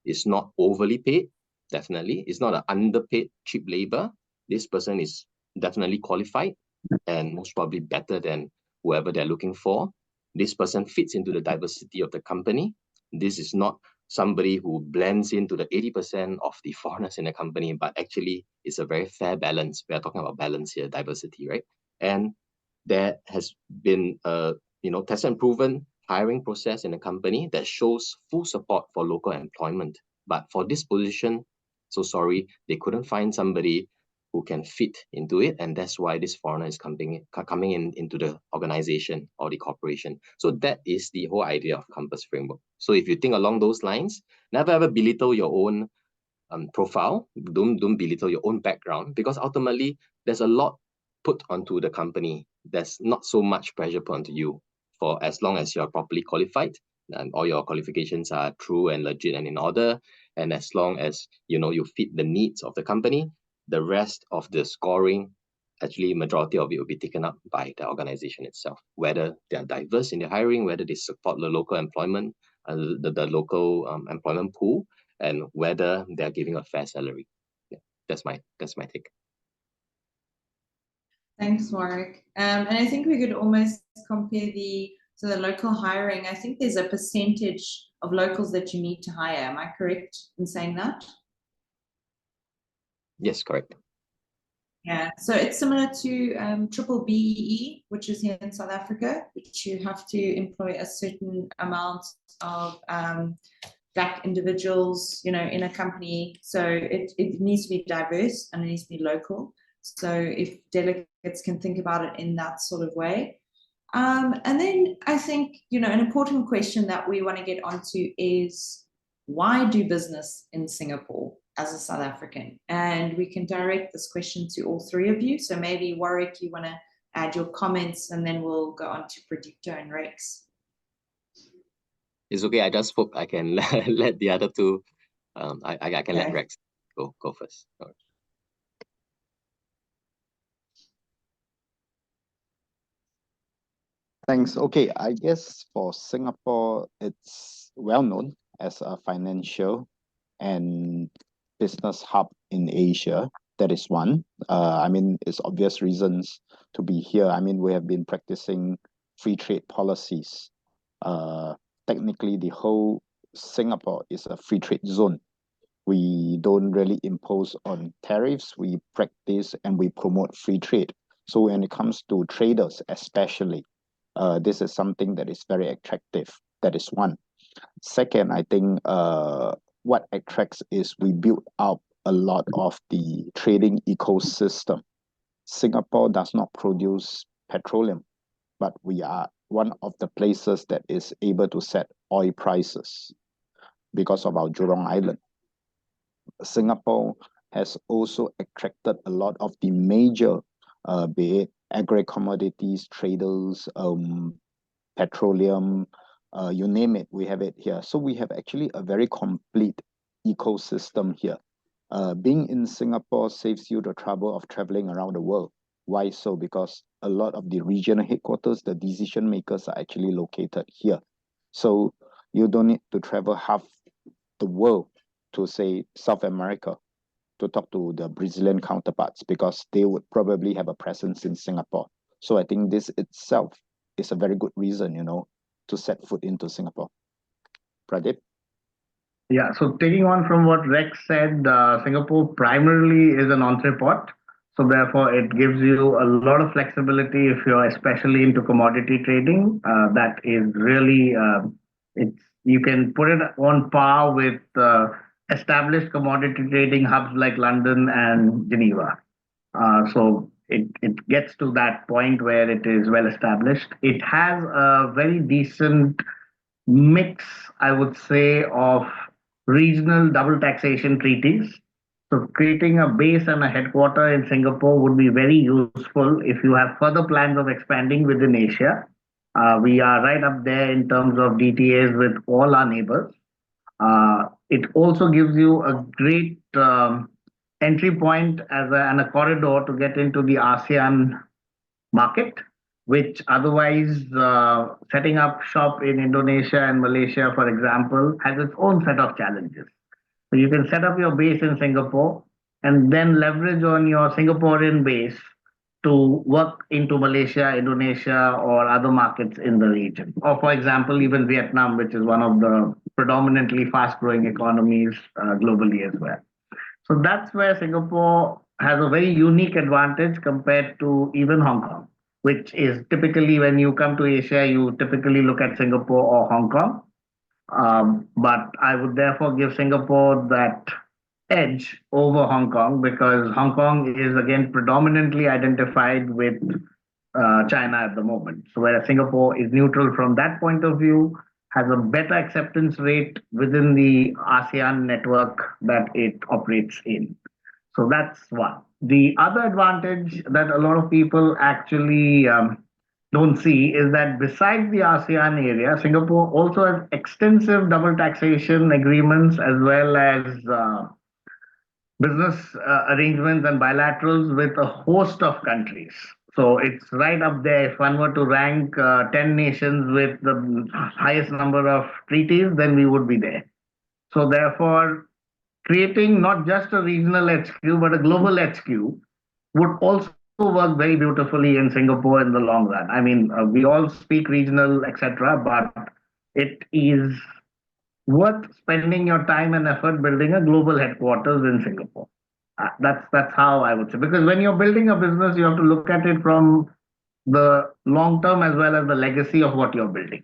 is not overly paid, definitely. It's not an underpaid cheap labor. This person is definitely qualified and most probably better than whoever they're looking for. This person fits into the diversity of the company. This is not somebody who blends into the 80% of the foreigners in the company, but actually it's a very fair balance. We are talking about balance here, diversity, right? And there has been a tested and proven hiring process in a company that shows full support for local employment. But for this position, so sorry, they couldn't find somebody who can fit into it, and that's why this foreigner is coming into the organization or the corporation. So that is the whole idea of Compass framework. So if you think along those lines, never ever belittle your own profile. Don't belittle your own background, because ultimately there's a lot put onto the company. There's not so much pressure put onto you, for as long as you're properly qualified and all your qualifications are true and legit and in order, and as long as you fit the needs of the company, the rest of the scoring, actually majority of it will be taken up by the organization itself, whether they are diverse in their hiring, whether they support the local employment, the local employment pool, and whether they're giving a fair salary. Yeah, that's my take. Thanks, Warrick. And I think we could almost compare the local hiring. I think there's a percentage of locals that you need to hire. Am I correct in saying that? Yes, correct. Yeah, so it's similar to triple BEE, which is here in South Africa, which you have to employ a certain amount of black individuals, in a company. So it needs to be diverse and it needs to be local. So if delegates can think about it in that sort of way. And then I think, an important question that we want to get onto is, why do business in Singapore as a South African? And we can direct this question to all three of you. So maybe Warrick, you want to add your comments, and then we'll go on to Pradeepto and Rex. It's okay. I just hope I can let the other two. I can let Rex go first. All right. Thanks. Okay, I guess for Singapore, it's well known as a financial and business hub in Asia. That is one. It's obvious reasons to be here. We have been practicing free trade policies. Technically, the whole Singapore is a free trade zone. We don't really impose on tariffs. We practice and we promote free trade. So when it comes to traders, especially, this is something that is very attractive. That is one. Second, I think what attracts is we build up a lot of the trading ecosystem. Singapore does not produce petroleum, but we are one of the places that is able to set oil prices because of our Jurong Island. Singapore has also attracted a lot of the major, be it agri-commodities traders, petroleum, you name it, we have it here. So we have actually a very complete ecosystem here. Being in Singapore saves you the trouble of traveling around the world. Why so? Because a lot of the regional headquarters, the decision makers are actually located here. So you don't need to travel half the world to, say, South America to talk to the Brazilian counterparts, because they would probably have a presence in Singapore. So I think this itself is a very good reason, to set foot into Singapore. Pradeep? Yeah, so taking on from what Rex said, Singapore primarily is an entrepot. So therefore, it gives you a lot of flexibility if you're especially into commodity trading. That is really, you can put it on par with established commodity trading hubs like London and Geneva. So it gets to that point where it is well established. It has a very decent mix, I would say, of regional double taxation treaties. So creating a base and a headquarter in Singapore would be very useful if you have further plans of expanding within Asia. We are right up there in terms of DTAs with all our neighbors. It also gives you a great entry point and a corridor to get into the ASEAN market, which otherwise setting up shop in Indonesia and Malaysia, for example, has its own set of challenges. So you can set up your base in Singapore and then leverage on your Singaporean base to work into Malaysia, Indonesia, or other markets in the region. Or, for example, even Vietnam, which is one of the predominantly fast-growing economies globally as well. So that's where Singapore has a very unique advantage compared to even Hong Kong, which is typically when you come to Asia, you typically look at Singapore or Hong Kong. But I would therefore give Singapore that edge over Hong Kong, because Hong Kong is again predominantly identified with China at the moment. So whereas Singapore is neutral from that point of view, has a better acceptance rate within the ASEAN network that it operates in. So that's one. The other advantage that a lot of people actually don't see is that besides the ASEAN area, Singapore also has extensive double taxation agreements as well as business arrangements and bilaterals with a host of countries. So it's right up there. If one were to rank 10 nations with the highest number of treaties, then we would be there. So therefore, creating not just a regional HQ, but a global HQ would also work very beautifully in Singapore in the long run. I mean, we all speak regional, etc., but it is worth spending your time and effort building a global headquarters in Singapore. That's how I would say. Because when you're building a business, you have to look at it from the long term as well as the legacy of what you're building.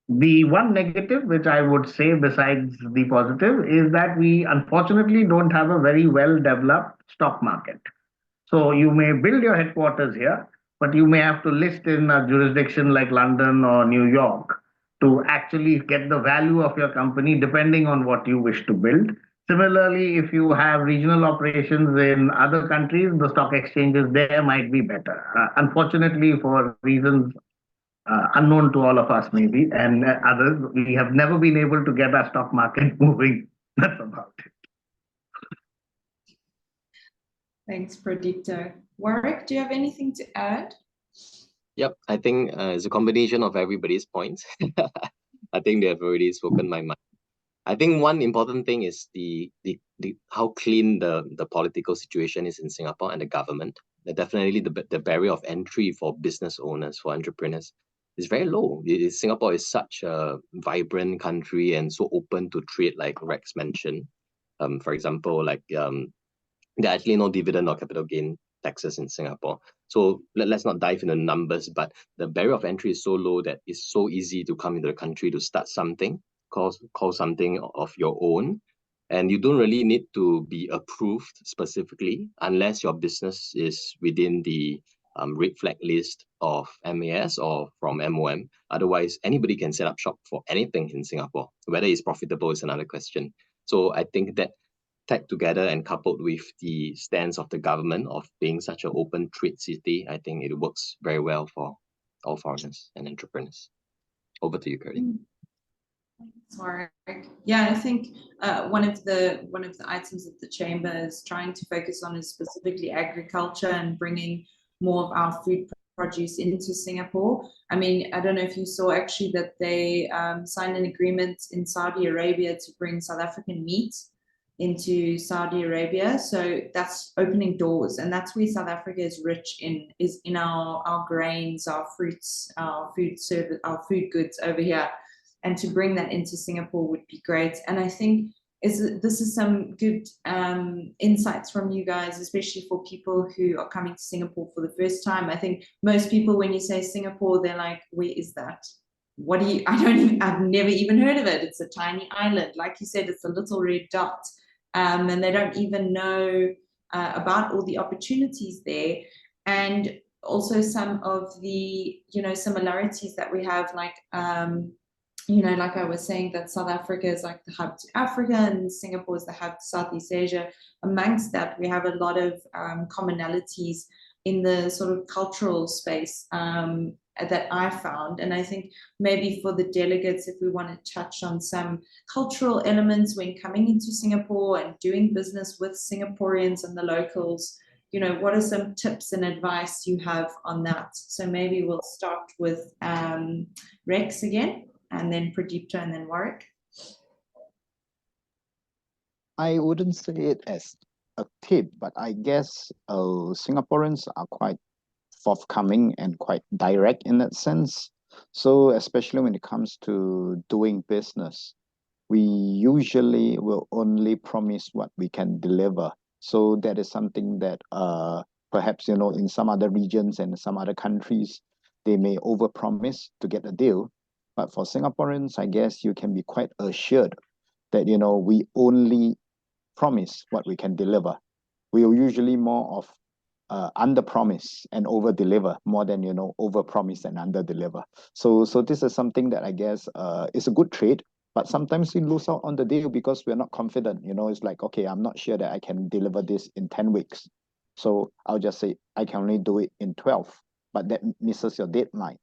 The one negative, which I would say besides the positive, is that we unfortunately don't have a very well developed stock market. So you may build your headquarters here, but you may have to list in a jurisdiction like London or New York to actually get the value of your company depending on what you wish to build. Similarly, if you have regional operations in other countries, the stock exchanges there might be better. Unfortunately, for reasons unknown to all of us maybe, and others, we have never been able to get our stock market moving. That's about it. Thanks, Pradeepto. Warrick, do you have anything to add? Yep, I think it's a combination of everybody's points. I think they have already spoken my mind. I think one important thing is the how clean the political situation is in Singapore and the government. Definitely the barrier of entry for business owners, for entrepreneurs, is very low. Singapore is such a vibrant country and so open to trade, like Rex mentioned. For example, like there are actually no dividend or capital gain taxes in Singapore. So let's not dive into numbers, but the barrier of entry is so low that it's so easy to come into the country to start something, call something of your own. And you don't really need to be approved specifically unless your business is within the red flag list of MAS or from MOM. Otherwise, anybody can set up shop for anything in Singapore. Whether it's profitable is another question. So I think that tagged together and coupled with the stance of the government of being such an open trade city, I think it works very well for all foreigners and entrepreneurs. Over to you, Curly. Sorry. Yeah, I think one of the items that the chamber is trying to focus on is specifically agriculture and bringing more of our food produce into Singapore. I mean, I don't know if you saw actually that they signed an agreement in Saudi Arabia to bring South African meat into Saudi Arabia. So that's opening doors, and that's where South Africa is rich in, is in our grains, our fruits, our food service, our food goods over here. And to bring that into Singapore would be great. And I think this is some good insights from you guys, especially for people who are coming to Singapore for the first time. I think most people, when you say Singapore, they're like, where is that? What do you, I've never even heard of it. It's a tiny island. Like you said, it's a little red dot. And they don't even know about all the opportunities there. And also some of the, similarities that we have, like, like I was saying, that South Africa is like the hub to Africa and Singapore is the hub to Southeast Asia. Amongst that, we have a lot of commonalities in the sort of cultural space that I found. And I think maybe for the delegates, if we want to touch on some cultural elements when coming into Singapore and doing business with Singaporeans and the locals, what are some tips and advice you have on that? So maybe we'll start with Rex again, and then Pradeepto, and then Warrick. I wouldn't say it as a tip, but I guess Singaporeans are quite forthcoming and quite direct in that sense. So especially when it comes to doing business, we usually will only promise what we can deliver. So that is something that perhaps, in some other regions and some other countries, they may overpromise to get a deal. But for Singaporeans, I guess you can be quite assured that, we only promise what we can deliver. We are usually more of under-promise and over-deliver more than, over-promise and under-deliver. So this is something that I guess is a good trade, but sometimes we lose out on the deal because we're not confident. It's like, okay, I'm not sure that I can deliver this in 10 weeks. So I'll just say I can only do it in 12, but that misses your deadline.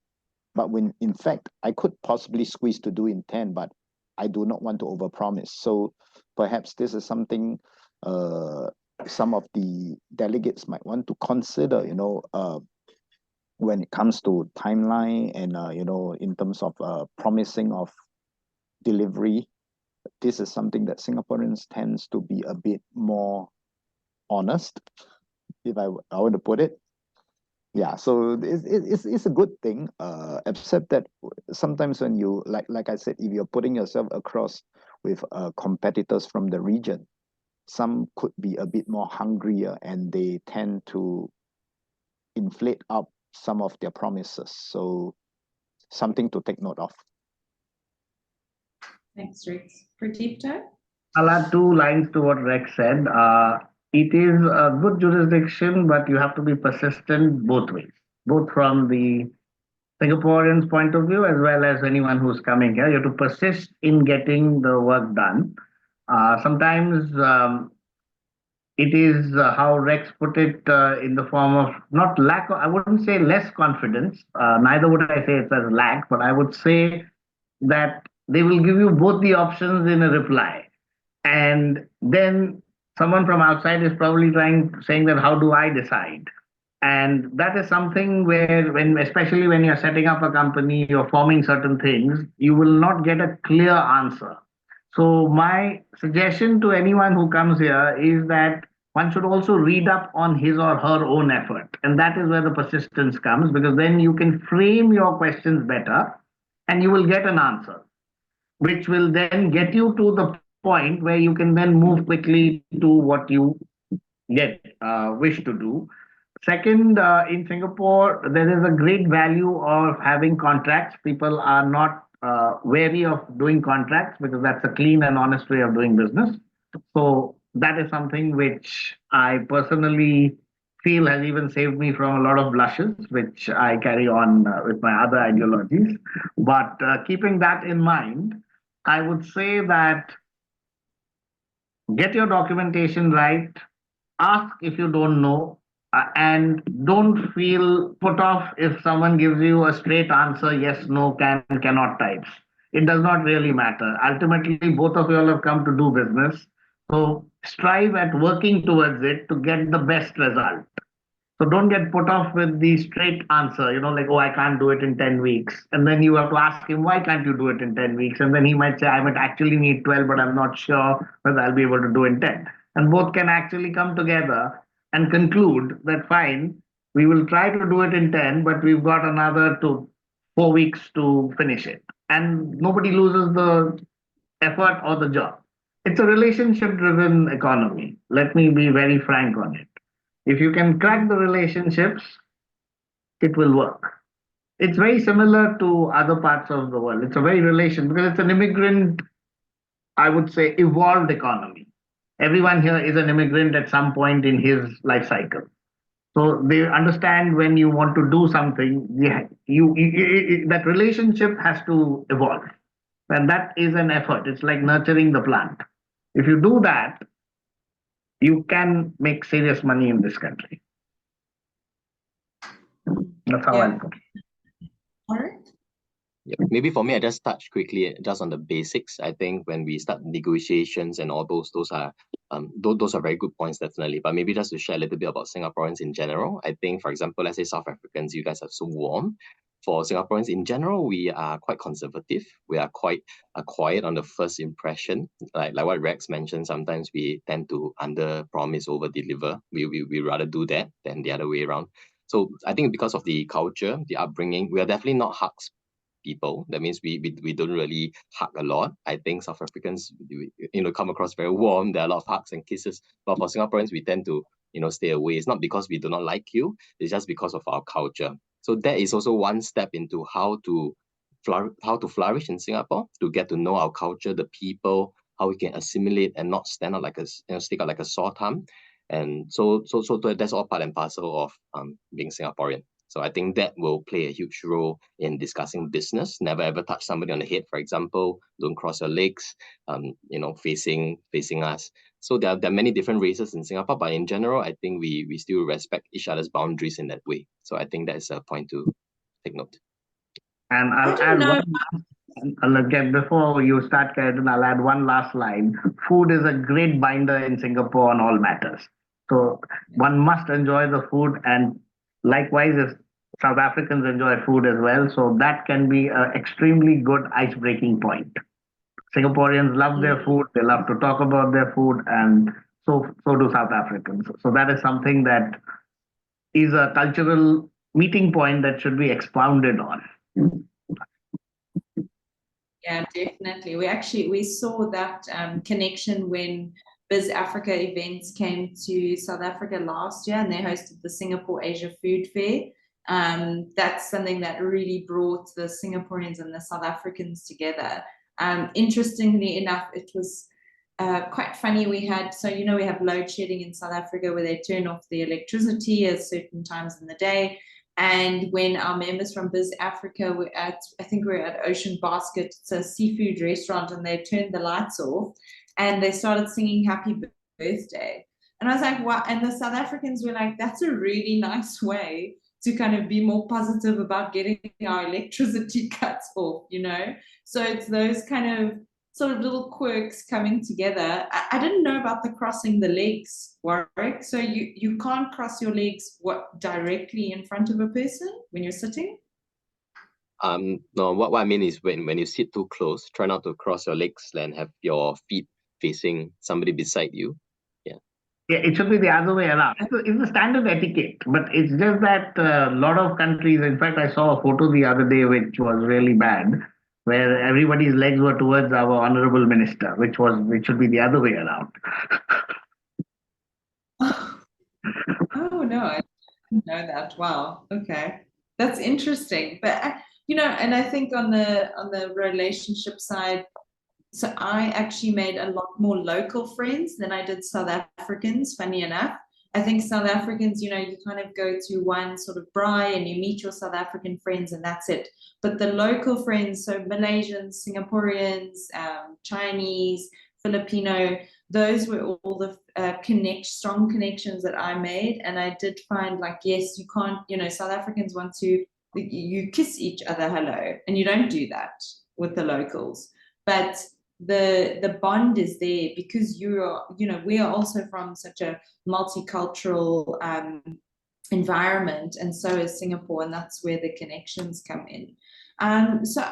But when in fact I could possibly squeeze to do in 10, but I do not want to overpromise. So perhaps this is something some of the delegates might want to consider, when it comes to timeline and in terms of promising of delivery. This is something that Singaporeans tends to be a bit more honest, if I want to put it. Yeah, so it's a good thing, except that sometimes when you, like I said, if you're putting yourself across with competitors from the region, some could be a bit more hungrier and they tend to inflate up some of their promises. So something to take note of. Thanks, Rex. Pradeepto? I'll add 2 lines to what Rex said. It is a good jurisdiction, but you have to be persistent both ways, both from the Singaporeans' point of view as well as anyone who's coming here. You have to persist in getting the work done. Sometimes it is how Rex put it in the form of not lack of, I wouldn't say less confidence, neither would I say it's as lack, but I would say that they will give you both the options in a reply. And then someone from outside is probably saying that, how do I decide? And that is something where, especially when you're setting up a company, you're forming certain things, you will not get a clear answer. So my suggestion to anyone who comes here is that one should also read up on his or her own effort. And that is where the persistence comes, because then you can frame your questions better and you will get an answer, which will then get you to the point where you can then move quickly to what you wish to do. Second, in Singapore, there is a great value of having contracts. People are not wary of doing contracts because that's a clean and honest way of doing business. So that is something which I personally feel has even saved me from a lot of blushes, which I carry on with my other ideologies. But keeping that in mind, I would say that get your documentation right, ask if you don't know, and don't feel put off if someone gives you a straight answer, yes, no, can, cannot types. It does not really matter. Ultimately, both of you all have come to do business. So strive at working towards it to get the best result. So don't get put off with the straight answer, like, oh, I can't do it in 10 weeks. And then you have to ask him, why can't you do it in 10 weeks? And then he might say, I might actually need 12, but I'm not sure whether I'll be able to do in 10. And both can actually come together and conclude that, fine, we will try to do it in 10, but we've got another 4 weeks to finish it. And nobody loses the effort or the job. It's a relationship-driven economy. Let me be very frank on it. If you can crack the relationships, it will work. It's very similar to other parts of the world. It's a very because it's an immigrant, I would say, evolved economy. Everyone here is an immigrant at some point in his life cycle. So they understand when you want to do something, that relationship has to evolve. And that is an effort. It's like nurturing the plant. If you do that, you can make serious money in this country. That's how I put it. All right. Yeah, maybe for me, I just touch quickly just on the basics. I think when we start negotiations and all those are very good points, definitely. But maybe just to share a little bit about Singaporeans in general. I think, for example, let's say South Africans, you guys are so warm. For Singaporeans in general, we are quite conservative. We are quite quiet on the first impression. Like what Rex mentioned, sometimes we tend to under-promise, over-deliver. We rather do that than the other way around. So I think because of the culture, the upbringing, we are definitely not hugs people. That means we don't really hug a lot. I think South Africans, come across very warm. There are a lot of hugs and kisses. But for Singaporeans, we tend to, stay away. It's not because we do not like you. It's just because of our culture. So that is also one step into how to flourish in Singapore, to get to know our culture, the people, how we can assimilate and not stand out stick out like a sore thumb. And so that's all part and parcel of being Singaporean. So I think that will play a huge role in discussing business. Never ever touch somebody on the head, for example. Don't cross your legs, facing us. So there are many different races in Singapore, but in general, I think we still respect each other's boundaries in that way. So I think that is a point to take note. And I'll add one. Before you start, Karen, I'll add one last line. Food is a great binder in Singapore on all matters. So one must enjoy the food, and likewise, if South Africans enjoy food as well, so that can be an extremely good ice-breaking point. Singaporeans love their food, they love to talk about their food, and so do South Africans. So that is something that is a cultural meeting point that should be expounded on. Yeah, definitely. We saw that connection when Biz Africa events came to South Africa last year, and they hosted the Singapore Asia Food Fair. That's something that really brought the Singaporeans and the South Africans together. Interestingly enough, it was quite funny. We have load shedding in South Africa where they turn off the electricity at certain times in the day. And when our members from Biz Africa were I think we were at Ocean Basket, it's a seafood restaurant, and they turned the lights off and they started singing Happy Birthday. And I was like, wow. And the South Africans were like, that's a really nice way to kind of be more positive about getting our electricity cuts off, So it's those kind of sort of little quirks coming together. I didn't know about the crossing the legs, Warrick. So you can't cross your legs directly in front of a person when you're sitting? No, what I mean is when you sit too close, try not to cross your legs and have your feet facing somebody beside you. Yeah, it should be the other way around. It's a standard etiquette, but it's just that a lot of countries, in fact, I saw a photo the other day which was really bad, where everybody's legs were towards our honorable minister, which should be the other way around. Oh no, I didn't know that. Wow. Okay. That's interesting. But and I think on the relationship side, so I actually made a lot more local friends than I did South Africans, funny enough. I think South Africans, you kind of go to one sort of braai and you meet your South African friends and that's it. But the local friends, so Malaysians, Singaporeans, Chinese, Filipino, those were all the strong connections that I made. And I did find yes, you can't, South Africans you kiss each other hello, and you don't do that with the locals. But the bond is there because we are also from such a multicultural environment, and so is Singapore, and that's where the connections come in. So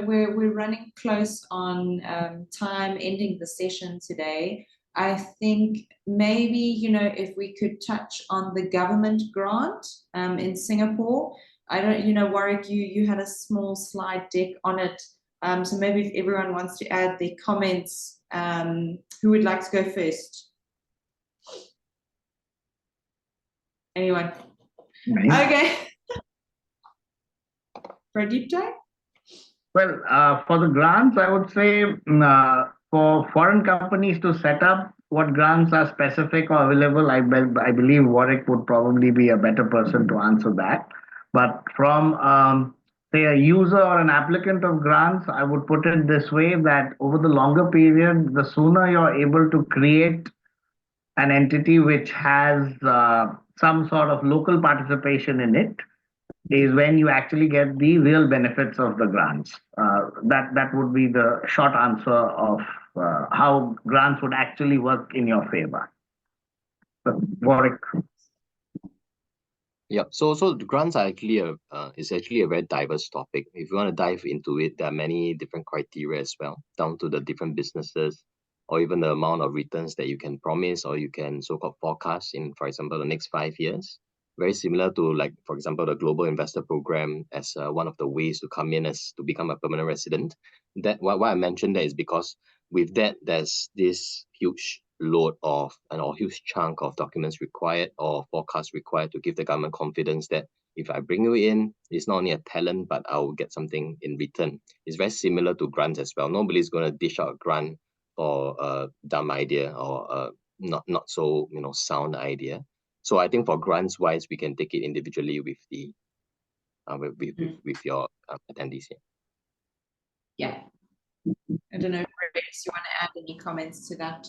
we're running close on time, ending the session today. I think maybe, if we could touch on the government grant in Singapore. I don't, Warwick, you had a small slide deck on it. So maybe if everyone wants to add their comments, who would like to go first? Anyone? Okay. Pradeepto? Well, for the grants, I would say for foreign companies to set up, what grants are specific or available, I believe Warwick would probably be a better person to answer that. But from, say, a user or an applicant of grants, I would put it this way, that over the longer period, the sooner you're able to create an entity which has some sort of local participation in it, is when you actually get the real benefits of the grants. That would be the short answer of how grants would actually work in your favor. Warwick. Yeah, so the grants are actually is actually a very diverse topic. If you want to dive into it, there are many different criteria as well, down to the different businesses, or even the amount of returns that you can promise or you can so-called forecast in, for example, the next 5 years. Very similar to, like, for example, the Global Investor Program as one of the ways to come in as to become a permanent resident. That why I mentioned that is because with that, there's this huge load of or huge chunk of documents required or forecasts required to give the government confidence that if I bring you in, it's not only a talent, but I will get something in return. It's very similar to grants as well. Nobody's going to dish out a grant for a dumb idea or a not so sound idea. So I think for grants wise, we can take it individually with the with your attendees here. Yeah. I don't know if Rex, you want to add any comments to that?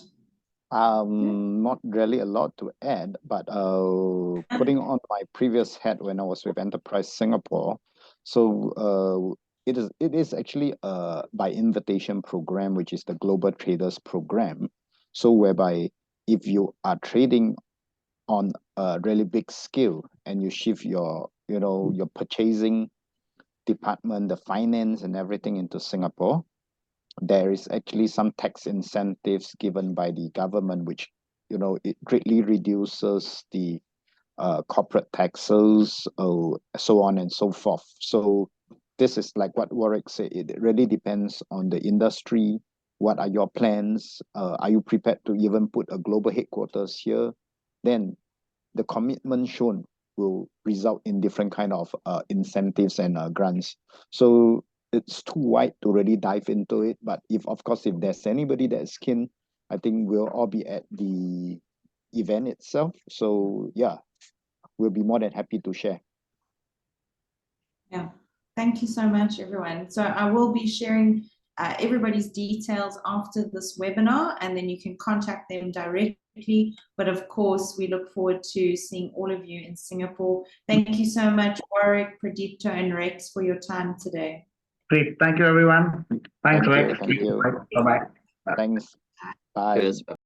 Not really a lot to add, but putting on my previous hat when I was with Enterprise Singapore, so it is actually a by invitation program, which is the Global Traders Program. So whereby if you are trading on a really big scale and you shift your your purchasing department, the finance and everything into Singapore, there is actually some tax incentives given by the government, which it greatly reduces the corporate taxes, so on and so forth. So this is like what Warwick said, it really depends on the industry. What are your plans? Are you prepared to even put a global headquarters here? Then the commitment shown will result in different kind of incentives and grants. So it's too wide to really dive into it. But of course, if there's anybody that's keen, I think we'll all be at the event itself. So yeah, we'll be more than happy to share. Yeah, thank you so much, everyone. So I will be sharing everybody's details after this webinar, and then you can contact them directly. But of course, we look forward to seeing all of you in Singapore. Thank you so much, Warwick, Pradeepto, and Rex, for your time today. Great. Thank you, everyone. Thanks, Rex. Thank you. Bye-bye. Thanks. Bye. Cheers.